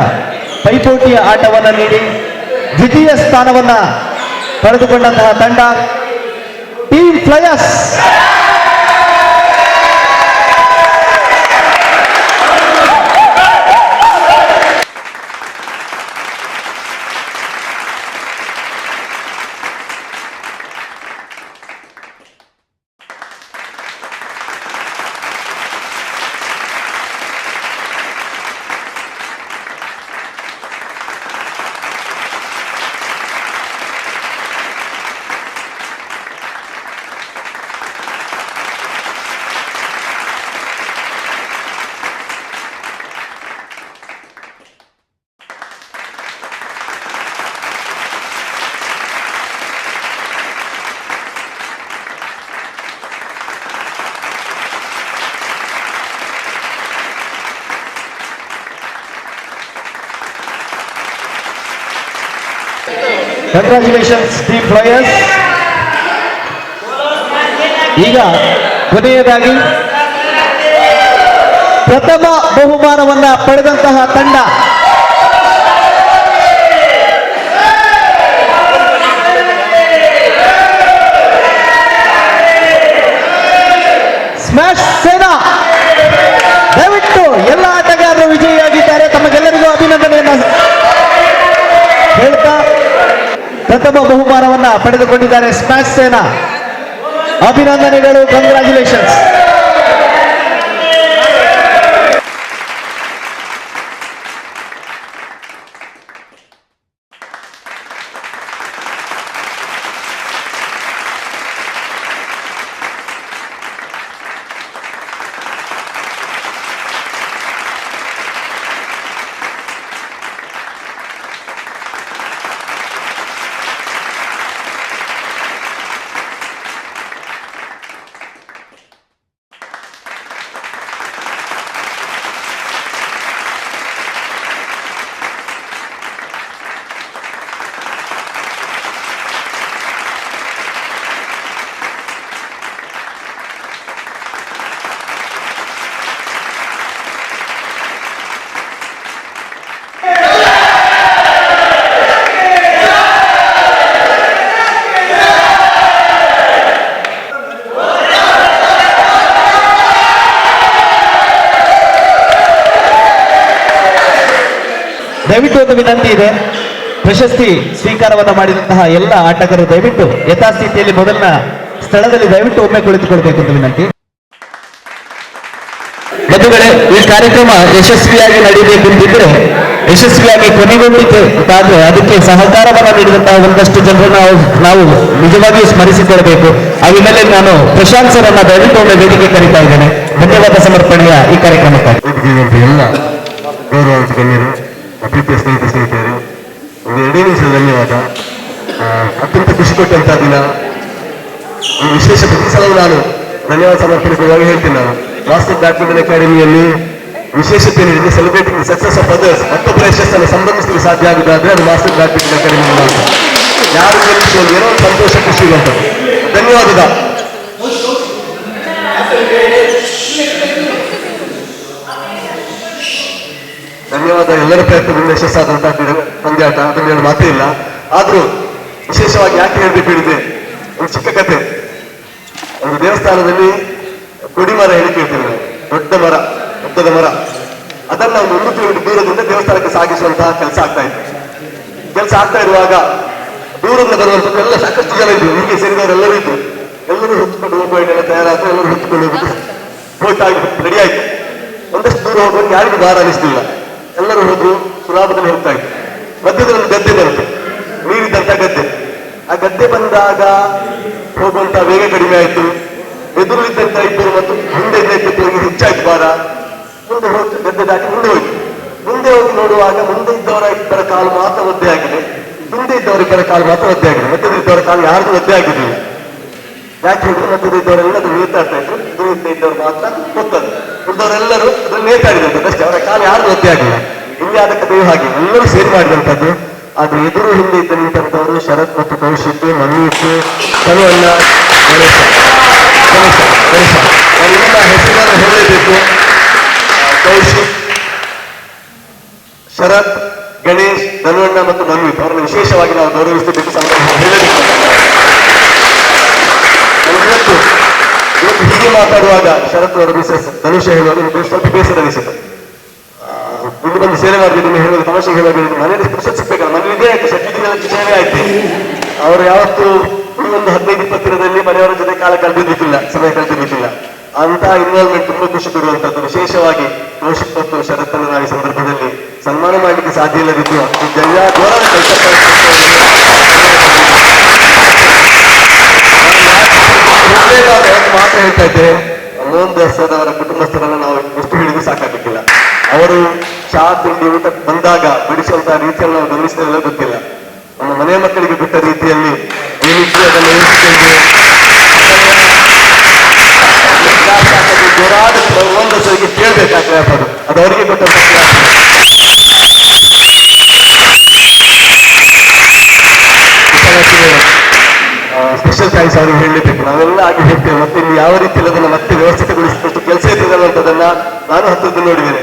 ಪೈಪೋಟಿಯ ಆಟವನ್ನು ನೀಡಿ ದ್ವಿತೀಯ ಸ್ಥಾನವನ್ನ ಪಡೆದುಕೊಂಡಂತಹ ತಂಡ team flyers. Congratulations team flyers. ಈಗ ಕೊನೆಯದಾಗಿ ಪ್ರಥಮ ಬಹುಮಾನವನ್ನ ಪಡೆದಂತಹ ತಂಡ ಸ್ಮ್ಯಾಶ್ ಸೇನಾ. ದಯವಿಟ್ಟು ಎಲ್ಲ ಆಟಗಾರರು ವಿಜಯಿಯಾಗಿದ್ದಾರೆ. ತಮಗೆಲ್ಲರಿಗೂ ಅಭಿನಂದನೆಯನ್ನು ಹೇಳ್ತಾ ಪ್ರಥಮ ಬಹುಮಾನವನ್ನ ಪಡೆದುಕೊಂಡಿದ್ದಾರೆ ಸ್ಮ್ಯಾಶ್ ಸೇನಾ. ಅಭಿನಂದನೆಗಳು, ಕಂಗ್ರಾಚುಲೇಷನ್ಸ್. ದಯವಿಟ್ಟು ಒಂದು ವಿನಂತಿ ಇದೆ, ಪ್ರಶಸ್ತಿ ಸ್ವೀಕಾರವನ್ನ ಮಾಡಿದಂತಹ ಎಲ್ಲ ಆಟಗಾರರು ದಯವಿಟ್ಟು ಯಥಾಸ್ಥಿತಿಯಲ್ಲಿ ಮೊದಲಿನ ಸ್ಥಳದಲ್ಲಿ ದಯವಿಟ್ಟು ಒಮ್ಮೆ ಕುಳಿತುಕೊಳ್ಬೇಕು ಅಂತ ವಿನಂತಿ. ಬಂಧುಗಳೇ, ಈ ಕಾರ್ಯಕ್ರಮ ಯಶಸ್ವಿಯಾಗಿ ನಡೆಯಬೇಕು ಅಂತಿದ್ರೆ, ಯಶಸ್ವಿಯಾಗಿ ಕೊನೆಗೊಂಡಿತು ಅಂತಾದ್ರೆ ಅದಕ್ಕೆ ಸಹಕಾರವನ್ನು ನೀಡಿದಂತಹ ಒಂದಷ್ಟು ಜನರನ್ನು ನಾವು ನಿಜವಾಗಿಯೂ ಸ್ಮರಿಸಿಕೊಳ್ಳಬೇಕು. ಆ ಹಿನ್ನೆಲೆಯಲ್ಲಿ ನಾನು ಪ್ರಶಾಂತ್ ಸರ್ ಅನ್ನ ದಯವಿಟ್ಟು ಒಮ್ಮೆ ವೇದಿಕೆ ಕರೀತಾ ಇದ್ದೇನೆ. ಧನ್ಯವಾದ ಸಮರ್ಪಣೆಯ ಈ ಕಾರ್ಯಕ್ರಮಕ್ಕಾಗಿ. ಎಲ್ಲ ಗೌರವಾನ್ವಿತ ಗಣ್ಯರು, ಪ್ರೀತಿಯ ಸ್ನೇಹಿತರು, ಒಂದು 2 ನಿಮಿಷದ ಧನ್ಯವಾದ. ಅತ್ಯಂತ ಖುಷಿ ಕೊಟ್ಟಂತಹ ದಿನ. ಈ ವಿಶೇಷ ಪ್ರತಿ ಸಲವೂ ನಾನು ಧನ್ಯವಾದ ಸಮರ್ಪಣಿಸುವಾಗ ಹೇಳ್ತೀನಿ. ನಾನು ಮಾಸ್ಟರ್ ಬ್ಯಾಡ್ಮಿಂಟನ್ ಅಕಾಡೆಮಿಯಲ್ಲಿ ವಿಶೇಷತೆ ನೀಡಿದೆ. Celebrating success of others. ಮತ್ತೊಬ್ಬರ ಯಶಸ್ಸನ್ನು ಸಂಬಂಧಿಸಲು ಸಾಧ್ಯ ಆಗುವುದಾದ್ರೆ ಅದು ಮಾಸ್ಟರ್ ಬ್ಯಾಡ್ಮಿಂಟನ್ ಅಕಾಡೆಮಿ ಮಾತ್ರ. ಯಾರು ಗೆಲ್ಲಿಸುವುದು ಏನೋ ಒಂದು ಸಂತೋಷ, ಖುಷಿ ಇರುವಂಥದ್ದು. ಧನ್ಯವಾದದ ಧನ್ಯವಾದ. ಎಲ್ಲರ ಪ್ರಯತ್ನದಿಂದ ಯಶಸ್ಸಾದಂತಹ ಪಂದ್ಯಾಟ, ಅದನ್ನು ಹೇಳಲು ಮಾತೇ ಇಲ್ಲ. ಆದ್ರೂ ವಿಶೇಷವಾಗಿ ಯಾಕೆ ಹೇಳಬೇಕು ಹೇಳಿದ್ರೆ, ಒಂದು ಚಿಕ್ಕ ಕಥೆ. ಒಂದು ದೇವಸ್ಥಾನದಲ್ಲಿ ಕೊಡಿಮರ ಹೇಳಿ ಕೇಳ್ತೇವೆ. ದೊಡ್ಡ ಮರ, ದೊಡ್ಡದ ಮರ, ಅದನ್ನ ಒಂದು 1 ಕಿಲೋಮೀಟರ್ ದೂರದಿಂದ ದೇವಸ್ಥಾನಕ್ಕೆ ಸಾಗಿಸುವಂತಹ ಕೆಲಸ ಆಗ್ತಾ ಇತ್ತು. ಕೆಲಸ ಆಗ್ತಾ ಇರುವಾಗ ದೂರದಿಂದ ಬರುವಂತದ್ದು ಎಲ್ಲ ಸಾಕಷ್ಟು ಜನ ಇದ್ರು. ಹೀಗೆ ಸೇರಿದವರೆಲ್ಲರೂ ಇದ್ರು. ಎಲ್ಲರೂ ಹೊತ್ತುಕೊಂಡು ಹೋಗುವ ಎಲ್ಲ ತಯಾರಾದ್ರು. ಎಲ್ಲರೂ ಹೊತ್ತುಕೊಂಡು ಹೋಗುದು ಹೋಯ್ತಾಗಿ ರೆಡಿ ಆಯ್ತು. ಒಂದಷ್ಟು ದೂರ ಹೋಗುವಾಗ ಯಾರಿಗೂ ಭಾರ ಅನಿಸ್ತಿಲ್ಲ. ಎಲ್ಲರೂ ಹೋದ್ರು, ಸುಲಾಭದಲ್ಲಿ ಹೋಗ್ತಾ ಇತ್ತು. ಮಧ್ಯದಲ್ಲಿ ಒಂದು ಗದ್ದೆ ಬರುತ್ತೆ. ನೀರಿದ್ದಂತ ಗದ್ದೆ. ಆ ಗದ್ದೆ ಬಂದಾಗ ಹೋಗುವಂತ ವೇಗ ಕಡಿಮೆ ಆಯ್ತು. ಎದುರಿದ್ದಂತ ಇಬ್ಬರು ಮತ್ತು ಹಿಂದೆ ಇದ್ದವರಿಗೆ ಹೆಚ್ಚಾಗಿ ಭಾರ. ಮುಂದೆ ಹೋಗ್ತು, ಗದ್ದೆ ದಾಟಿ ಮುಂದೆ ಹೋಯ್ತು. ಮುಂದೆ ಹೋಗಿ ನೋಡುವಾಗ ಮುಂದೆ ಇದ್ದವರ ಇಬ್ಬರ ಕಾಲು ಮಾತ್ರ ಒದ್ದೆ ಆಗಿದೆ, ಹಿಂದೆ ಇದ್ದವರ ಇಬ್ಬರ ಕಾಲು ಮಾತ್ರ ಒದ್ದೆ ಆಗಿದೆ. ಮಧ್ಯದ ಇದ್ದವರ ಕಾಲು ಯಾರಿಗೂ ಒದ್ದೆ ಆಗಿರಲಿಲ್ಲ. ಯಾಕೆ ಹೇಳಿದ್ರೆ ಮಧ್ಯದ ಇದ್ದವರೆಲ್ಲ ಅದು ನೇತಾಡ್ತಾ ಇದ್ರು, ಎದುರು ಇದ್ದವರು ಮಾತ್ರ ಗೊತ್ತದು. ಉಳಿದವರೆಲ್ಲರೂ ಅದ್ರಲ್ಲಿ ನೇತಾಡಿದಂಥದ್ದು ಅಷ್ಟೇ, ಅವರ ಕಾಲು ಯಾರಿಗೂ ಒದ್ದೆ ಆಗಿಲ್ಲ. ಇಲ್ಲಿ ಆದ ಕಥೆಯು ಹಾಗೆ ಎಲ್ಲರೂ ಸೇರಿ ಮಾಡಿದಂಥದ್ದು. ಆದ್ರೆ ಎದುರು ಹಿಂದೆ ಇದ್ದ ನಿಂತಂತವರು ಶರತ್ ಮತ್ತು ಕೌಶಿಕ್, ಮನೀಶ್, ಕರುವಣ್ಣ, ಗಣೇಶ ಗಣೇಶ ಗಣೇಶ ನಾವೆಲ್ಲ ಹೆಸರನ್ನು ಹೇಳಲೇಬೇಕು. ಕೌಶಿಕ್, ಶರತ್, ಗಣೇಶ್, ಧನುವಣ್ಣ ಮತ್ತು ಮನ್ವಿತ್ ಅವರನ್ನು ವಿಶೇಷವಾಗಿ ನಾವು ಗೌರವಿಸಬೇಕು, ಹೇಳಬೇಕು. ಇವತ್ತು ಹೀಗೆ ಮಾತಾಡುವಾಗ ಶರತ್ ಅವರ ಮಿಸಸ್ ಧನುಷ ಹೇಳುವಾಗ ನಿಮಗೆ ಸ್ವಲ್ಪ ಬೇಸರ ಅನಿಸಿತು. ಇಲ್ಲಿ ಬಂದು ಸೇವೆ ಮಾಡಬೇಕು ಹೇಳೋದು ತಮಾಷೆ ಹೇಳೋದು, ಮನೆಯಲ್ಲಿ ಪುರುಷತ್ ಸಿಗ್ಬೇಕಲ್ಲ, ಮನೇಲಿ ಇದೇ ಆಯ್ತು, ಶಕ್ತಿ ಸೇವೆ ಆಯ್ತು. ಅವರು ಯಾವತ್ತು ಒಂದು 15-20 ದಿನದಲ್ಲಿ ಮನೆಯವರ ಜೊತೆ ಕಾಲ ಕಳೆದಿರ್ಲಿಕ್ಕಿಲ್ಲ, ಸಮಯ ಕಳೆದಿರ್ಲಿಕ್ಕಿಲ್ಲ. ಅಂತ ಇನ್ವಾಲ್ವ್ಮೆಂಟ್ ತುಂಬಾ ಖುಷಿ ಕೊಡುವಂತದ್ದು. ವಿಶೇಷವಾಗಿ ಕೌಶಿಕ್ ಮತ್ತು ಶರತ್ತನ್ನು ನಾವು ಈ ಸಂದರ್ಭದಲ್ಲಿ ಸನ್ಮಾನ ಮಾಡಲಿಕ್ಕೆ ಸಾಧ್ಯ ಇಲ್ಲದಿದ್ದು ಜೋರಾದ ಕೆಲಸ ಮಾತ್ರ ಹೇಳ್ತಾ ಇದ್ದೆ. ಮೋಹನ್ ದಾಸರ್ ಅವರ ಕುಟುಂಬಸ್ಥರನ್ನು ನಾವು ಎಷ್ಟು ಹೇಳಿದ್ರು ಸಾಕಾಗಲಿಕ್ಕಿಲ್ಲ. ಅವರು ಚಹಾ ತಿಂಡಿ ಊಟ ಬಂದಾಗ ಬಡಿಸುವಂತಹ ರೀತಿಯನ್ನು ನಾವು ಗಮನಿಸಿದೆಲ್ಲ ಗೊತ್ತಿಲ್ಲ. ನಮ್ಮ ಮನೆಯ ಮಕ್ಕಳಿಗೆ ಬಿಟ್ಟ ರೀತಿಯಲ್ಲಿ ಈ ರೀತಿ ಅದನ್ನು ಎಣಿಸಿಕೊಂಡು ಜೋರಾದ ಒಂದು ಸರಿಗೆ ಕೇಳಬೇಕಾಗ್ತದೆ. ಅದು ಅವರಿಗೆ ಕೊಟ್ಟಂತ ಸ್ಪೆಷಲ್ ಥ್ಯಾಂಕ್ಸ್ ಅವರಿಗೆ ಹೇಳಲೇಬೇಕು. ನಾವೆಲ್ಲ ಆಗಿ ಹೋಗ್ತೇವೆ. ಮತ್ತೆ ಇಲ್ಲಿ ಯಾವ ರೀತಿಯಲ್ಲಿ ಅದನ್ನು ಮತ್ತೆ ವ್ಯವಸ್ಥಿತಗೊಳಿಸಿದಷ್ಟು ಕೆಲಸ ಇರ್ತದಲ್ಲ ಅಂತದನ್ನ ನಾನು ಹತ್ತಿರದಲ್ಲಿ ನೋಡಿದ್ದೇನೆ.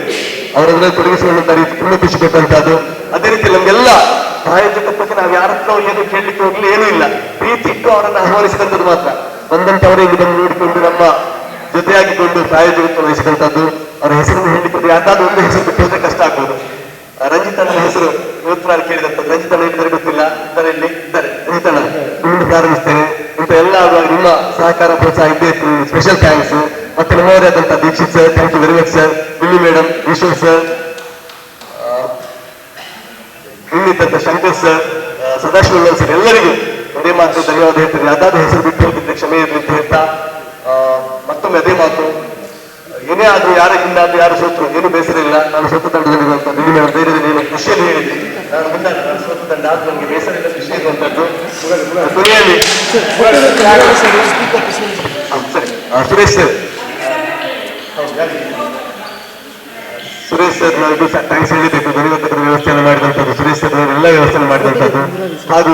ಅವರನ್ನ ತೊಡಗಿಸಿಕೊಂಡಂತ ರೀತಿ ತುಂಬಾ ಖುಷಿ ಕೊಟ್ಟಂತದ್ದು. ಅದೇ ರೀತಿ ನಮ್ಗೆಲ್ಲ ಪ್ರಾಯೋಜಕತ್ವಕ್ಕೆ ನಾವು ಯಾರ ಹತ್ರ ಏನು ಕೇಳಲಿಕ್ಕೆ ಹೋಗ್ಲಿ ಏನೂ ಇಲ್ಲ, ಪ್ರೀತಿ ಇಟ್ಟು ಅವರನ್ನು ಆಹ್ವಾನಿಸಿದಂಥದ್ದು ಮಾತ್ರ. ಬಂದಂತವರೇ ಇಲ್ಲಿ ಬಂದು ನೋಡಿಕೊಂಡು ನಮ್ಮ ಜೊತೆಯಾಗಿಕೊಂಡು ಪ್ರಾಯೋಜಕತ್ವ ವಹಿಸಿದಂಥದ್ದು. ಅವರ ಹೆಸರನ್ನು ಹೇಳಲಿಕ್ಕೆ ಯಾವ್ದಾದ್ರು ಒಂದು ಹೆಸರು ಬಿಟ್ಟು ಹೋದ್ರೆ ಕಷ್ಟ ಆಗ್ಬೋದು. ರಂಜಿತನ ಹೆಸರು ಇವತ್ತು ನಾನು ಕೇಳಿದಂಥದ್ದು. ರಂಜಿತನ ಇದ್ದಾರೆ ಗೊತ್ತಿಲ್ಲ, ಇದ್ದಾರೆ ಇಲ್ಲಿ ಇದ್ದಾರೆ. ರಂಜಿತನ ನಿಮ್ಮಿಂದ ಪ್ರಾರಂಭಿಸ್ತೇನೆ. ಇಂಥ ಎಲ್ಲ ಆಗುವಾಗ ನಿಮ್ಮ ಸಹಕಾರ ಪ್ರೋತ್ಸಾಹ ಇದ್ದೇ ಇತ್ತು. Special thanks. ಮತ್ತೆ ನಮ್ಮವರೇ ಆದಂತಹ Dixit sir, thank you very much sir. Billi madam, Eshwar sir, ಇನ್ನಿದ್ದಂತ ಶಂಕರ್ ಸರ್, ಸದಾಶಿವ ಸರ್, ಎಲ್ಲರಿಗೂ ಒಂದೇ ಮಾತು ಧನ್ಯವಾದ ಹೇಳ್ತೀನಿ. ಯಾವ್ದಾದ್ರು ಹೆಸರು ಬಿಟ್ಟು ಹೋಗಿದ್ರೆ ಕ್ಷಮೆ ಇರಲಿ ಅಂತ ಹೇಳ್ತಾ ಮತ್ತೊಮ್ಮೆ ಅದೇ ಮಾತು, ಏನೇ ಆದ್ರೂ ಯಾರ ಹಿಂದಾದ್ರೂ ಯಾರು ಸೋತರು ಏನು ಬೇಸರ ಇಲ್ಲ. ನಾನು ಸೋತ ತಂಡದಲ್ಲಿರುವಂತ ಬಿಲ್ಲಿ ಮೇಡಮ್ ಧೈರ್ಯದಲ್ಲಿ ಏನು ಖುಷಿಯಲ್ಲಿ ಹೇಳಿದ್ದೆ. ನಾನು ಮುಂದಾದ ನಾನು ಸೋತ ತಂಡ ಆದ್ರೂ ನನಗೆ ಬೇಸರ ಇಲ್ಲ, ಖುಷಿ ಇರುವಂತದ್ದು. ಕೊನೆಯಲ್ಲಿ ಸರಿ ಸುರೇಶ್ ಸರ್, ಸುರೇಶ್ ಸರ್ ನಾವು ಥ್ಯಾಂಕ್ಸ್ ಹೇಳಬೇಕು. ಧ್ವನಿವರ್ಧಕರ ವ್ಯವಸ್ಥೆಯನ್ನು ಮಾಡಿದಂಥದ್ದು ಸುರೇಶ್ ಸರ್ ಎಲ್ಲ ವ್ಯವಸ್ಥೆಯನ್ನು ಮಾಡಿದಂಥದ್ದು. ಹಾಗೂ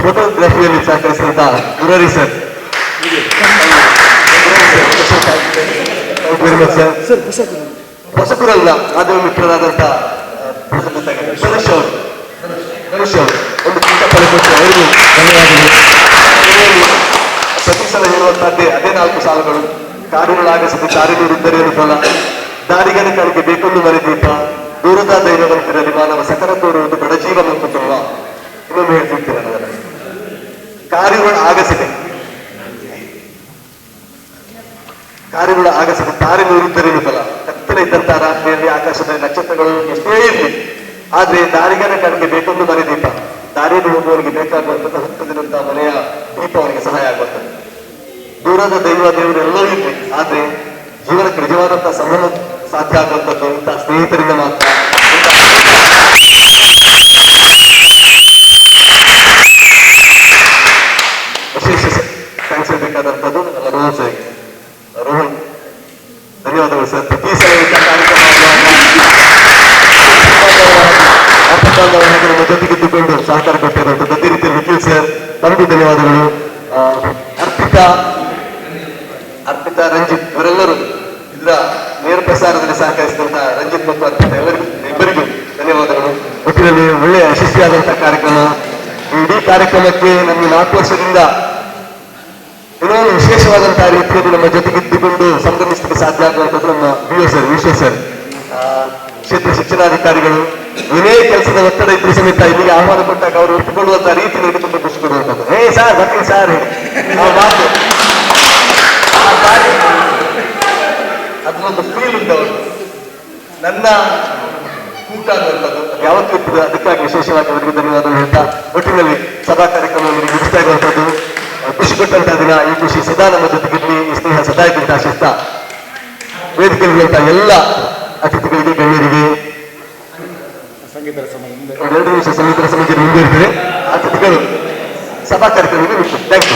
ಫೋಟೋಗ್ರಫಿಯಲ್ಲಿ ಸಹಕರಿಸಿದಂತ ಮುರಾರಿ ಸರ್, ಹೊಸಕೂರಲ್ಲ ಮಾಧ್ಯಮ ಮಿತ್ರರಾದಂತ ಗಣೇಶ್ ಅವರು ಒಂದು ಪುಟ್ಟ ಫಲ ಕೊಟ್ಟು ಅವರಿಗೂ ಧನ್ಯವಾದಗಳು. ಪ್ರತಿ ಸಲ ಹೇಳುವಂತದ್ದೇ ಅದೇ 4 ಸಾಲುಗಳು. ಕಾರುಗಳಾಗಿಸಿದ ದಾರಿನೂರಿದ್ದರೇನು ಫಲ, ದಾರಿಗನ ಕಾಣಿಕೆ ಬೇಕೊಂದು ಮರಿದೀಪ, ದೂರದ ದೈವವಂತಿರಲಿ ಮಾನವ ಸಕಲ ತೋರುವುದು ಬಡಜೀವ ಮಂಕುತ್ತಲ್ವ. ಇನ್ನೊಮ್ಮೆ ಹೇಳ್ತಿರ್ತೀರ ಅದರ ಕಾರ್ಯಗಳು ಆಗಸಿದೆ, ಕಾರ್ಯಗಳು ಆಗಸಿದೆ ತಾರೆ ನೂರಿದ್ದರೇನು ಫಲ. ಕತ್ತಲೆ ಇದ್ದಂತಹ ರಾತ್ರಿಯಲ್ಲಿ ಆಕಾಶದಲ್ಲಿ ನಕ್ಷತ್ರಗಳು ಎಷ್ಟೇ ಇರಲಿ, ಆದ್ರೆ ದಾರಿಗನ ಕಾಣಿಕೆ ಬೇಕೊಂದು ಮರಿದೀಪ. ದಾರಿಯಲ್ಲಿ ಹೋಗುವವರಿಗೆ ಬೇಕಾಗುವಂತಹ ಹತ್ತದಿರುವಂತಹ ಮನೆಯ ದೀಪ ಅವರಿಗೆ ಸಹಾಯ ಆಗುತ್ತದೆ. ದೂರದ ದೇವರು ಎಲ್ಲವೂ ಇರಲಿ, ಆದ್ರೆ ಜೀವನಕ್ಕೆ ನಿಜವಾದಂತಹ ಸಂಬಂಧ ಸಾಧ್ಯ ಆಗುವಂಥದ್ದು ಇಂತಹ ಸ್ನೇಹಿತರಿಂದ ಮಾತ್ರ. ವಿಶೇಷ ಥ್ಯಾಂಕ್ಸ್ ಹೇಳ್ಬೇಕಾದಂಥದ್ದು ನಮ್ಮ ರೋಹನ್ ಸರ್. ರೋಹನ್ ಧನ್ಯವಾದಗಳು ಸರ್. ಪ್ರತಿ ಸಲ ಇಂಥ ಕಾರ್ಯಕ್ರಮ ನಮ್ಮ ಜೊತೆಗಿದ್ದುಕೊಂಡು ಸಹಕಾರ ಕೊಟ್ಟಿರುವಂಥದ್ದು. ಅದೇ ರೀತಿ ನಿಖಿಲ್ ಸರ್ ತಮಗೂ ಧನ್ಯವಾದಗಳು. ಅರ್ಪಿತಾ, ರಂಜಿತ್ ಇವರೆಲ್ಲರೂ ಇದರ ನೇರ ಪ್ರಸಾರದಲ್ಲಿ ಸಹಕರಿಸಿದಂತ ರಂಜಿತ್ ಮತ್ತು ಅರ್ಪಿತಾ ಇಬ್ಬರಿಗೂ ಧನ್ಯವಾದಗಳು. ಒಟ್ಟಿನಲ್ಲಿ ಒಳ್ಳೆಯ ಯಶಸ್ವಿಯಾದಂತಹ ಕಾರ್ಯಕ್ರಮ. ಇಡೀ ಕಾರ್ಯಕ್ರಮಕ್ಕೆ ನಮಗೆ 4 ವರ್ಷದಿಂದ ಏನೋ ವಿಶೇಷವಾದಂತಹ ರೀತಿಯಲ್ಲಿ ನಮ್ಮ ಜೊತೆಗಿದ್ದುಕೊಂಡು ಸಂಗಮಿಸಲಿಕ್ಕೆ ಸಾಧ್ಯ ಆಗುವಂಥದ್ದು ನಮ್ಮ ವಿಶ್ವ ಸರ್, ಕ್ಷೇತ್ರ ಶಿಕ್ಷಣಾಧಿಕಾರಿಗಳು. ಏನೇ ಕೆಲಸದ ಒತ್ತಡ ಇದ್ರೂ ಸಮೇತ ಇಲ್ಲಿಗೆ ಆಹ್ವಾನ ಕೊಟ್ಟಾಗ ಅವರು ಒಪ್ಪಿಕೊಳ್ಳುವಂತಹ ರೀತಿ ನೋಡಿ ತುಂಬಾ ಖುಷಿ ಕೊಡುವಂಥದ್ದು. ಹೇ ಸಾರ್ ಬರ್ತೀನಿ ಸಾರ್ ಮಾತು ಅದೊಂದು ಫೀಲ್ ಉಂಟವರು. ನನ್ನ ಉಂಟಾಗುವಂಥದ್ದು ಅದು ಯಾವತ್ತೂ ಇರ್ತದೆ. ಅದಕ್ಕಾಗಿ ವಿಶೇಷವಾಗಿ ಅವರಿಗೆ ಧನ್ಯವಾದ ಹೇಳ್ತಾ ಒಟ್ಟಿನಲ್ಲಿ ಸಭಾ ಕಾರ್ಯಕ್ರಮವನ್ನು ಮುಗಿಸ್ತಾ ಇರುವಂಥದ್ದು ಖುಷಿ ಕೊಟ್ಟಂತಹ ದಿನ. ಈ ಖುಷಿ ಸದಾ ನಮ್ಮ ಜೊತೆಗಿರಲಿ, ಈ ಸ್ನೇಹ ಸದಾ ಇದ್ದಂತ ಆಶಿಸ್ತಾ ವೇದಿಕೆಯಲ್ಲಿರುವಂತಹ ಎಲ್ಲ ಅತಿಥಿಗಳಿಗೆ ಗಣ್ಯರಿಗೆ ಒಂದೆರಡು ನಿಮಿಷ ಸಂಗೀತರ ಸಮಿತಿ ಮುಂದೆ ಇರ್ತದೆ. ಅತಿಥಿಗಳು ಸಭಾ ಕಾರ್ಯಕ್ರಮಕ್ಕೆ ಥ್ಯಾಂಕ್ ಯು.